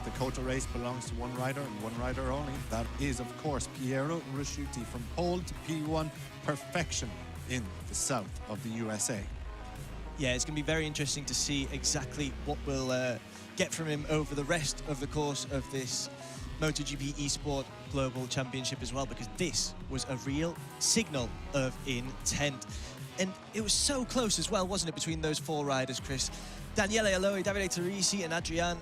the COTA race belongs to one rider and one rider only. That is, of course, Piero Ricciuti, from pole to P1, perfection in the south of the USA. Yeah, it's going to be very interesting to see exactly what we'll get from him over the rest of the course of this MotoGP Esport Global Championship as well, because this was a real signal of intent. And it was so close as well, wasn't it, between those 4 riders, Chris? Daniele Aloe, Davide Turrisi and Adrian,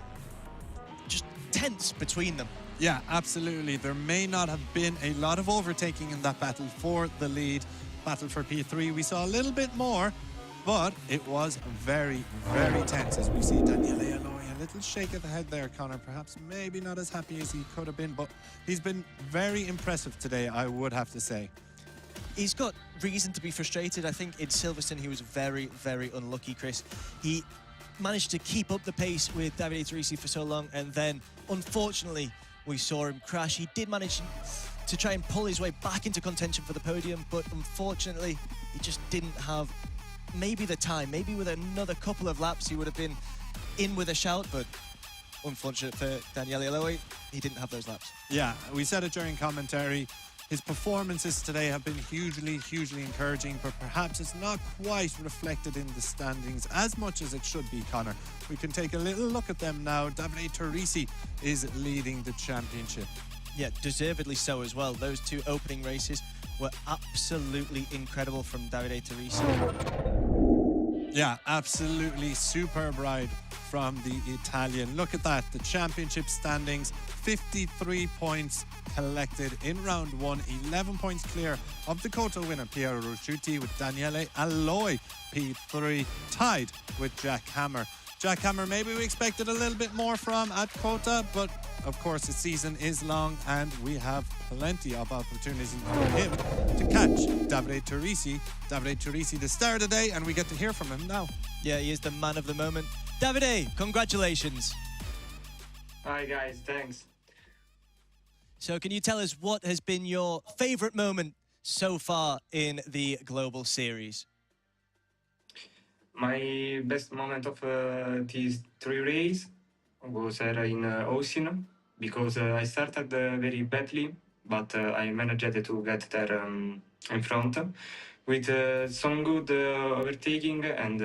just tense between them. Yeah, absolutely. There may not have been a lot of overtaking in that battle for the lead. Battle for P3, we saw a little bit more, but it was very, very tense as we see Daniele Aloe. A little shake of the head there, Connor. Perhaps maybe not as happy as he could have been, but he's been very impressive today, I would have to say. He's got reason to be frustrated. I think in Silverstone he was very, very unlucky, Chris. He managed to keep up the pace with Davide Turrisi for so long, and then unfortunately we saw him crash. He did manage to try and pull his way back into contention for the podium, but unfortunately he just didn't have maybe the time. Maybe with another couple of laps he would have been in with a shout, but unfortunate for Daniele Aloe, he didn't have those laps. Yeah, we said it during commentary. His performances today have been hugely encouraging, but perhaps it's not quite reflected in the standings as much as it should be, Connor. We can take a little look at them now. Davide Turrisi is leading the championship. Yeah, deservedly so as well. Those 2 opening races were absolutely incredible from Davide Turrisi. Yeah, absolutely superb ride from the Italian. Look at that, the championship standings, 53 points collected in round 1, 11 points clear of the COTA winner Piero Ricciuti, with Daniele Aloe P3 tied with Jack Hammer. Jack Hammer, maybe we expected a little bit more from at COTA, but of course the season is long and we have plenty of opportunities for him to catch Davide Turrisi. Davide Turrisi, the star of the day, and we get to hear from him now. Yeah, he is the man of the moment. Davide, congratulations. Hi guys, thanks. So can you tell us what has been your favorite moment so far in the Global Series? My best moment of these 3 races was in Austin, because I started very badly, but I managed to get there in front with some good overtaking, and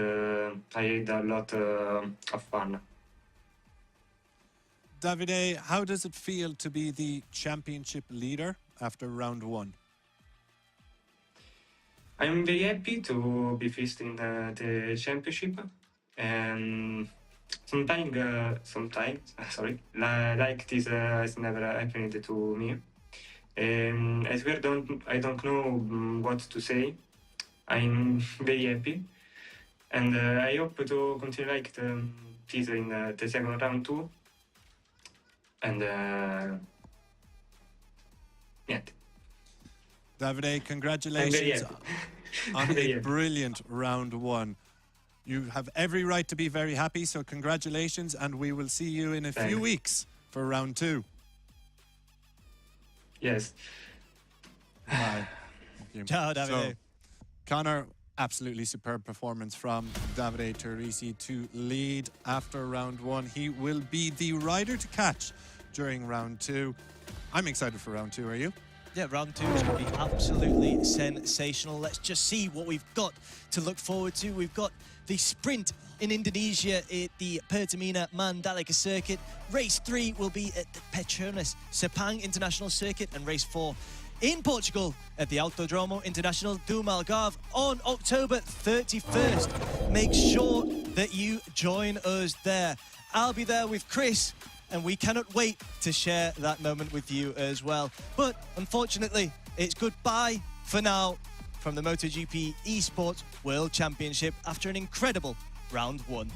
I had a lot of fun. Davide, how does it feel to be the championship leader after round one? I'm very happy to be first in the championship, and sometimes, sorry, like this has never happened to me. As we I don't know what to say. I'm very happy, and I hope to continue like this in the second round too. And yeah, Davide, I'm very congratulations happy. on Very a happy. brilliant round one. You have every right to be very happy, so congratulations, and we will see you in a few Thanks. weeks for round two. Yes. Bye. Thank you. Ciao, Davide. So, Connor, absolutely superb performance from Davide Teresi to lead after round one. He will be the rider to catch during round two. I'm excited for round two, are you? Yeah, round two is going to be absolutely sensational. Let's just see what we've got to look forward to. We've got the sprint in Indonesia at the Pertamina Mandalika circuit. Race 3 will be at the Petronas Sepang International Circuit, and race 4 in Portugal at the Autodromo International do Algarve on October 31st. Make sure that you join us there. I'll be there with Chris, and we cannot wait to share that moment with you as well. But unfortunately, it's goodbye for now from the MotoGP Esports World Championship after an incredible round one.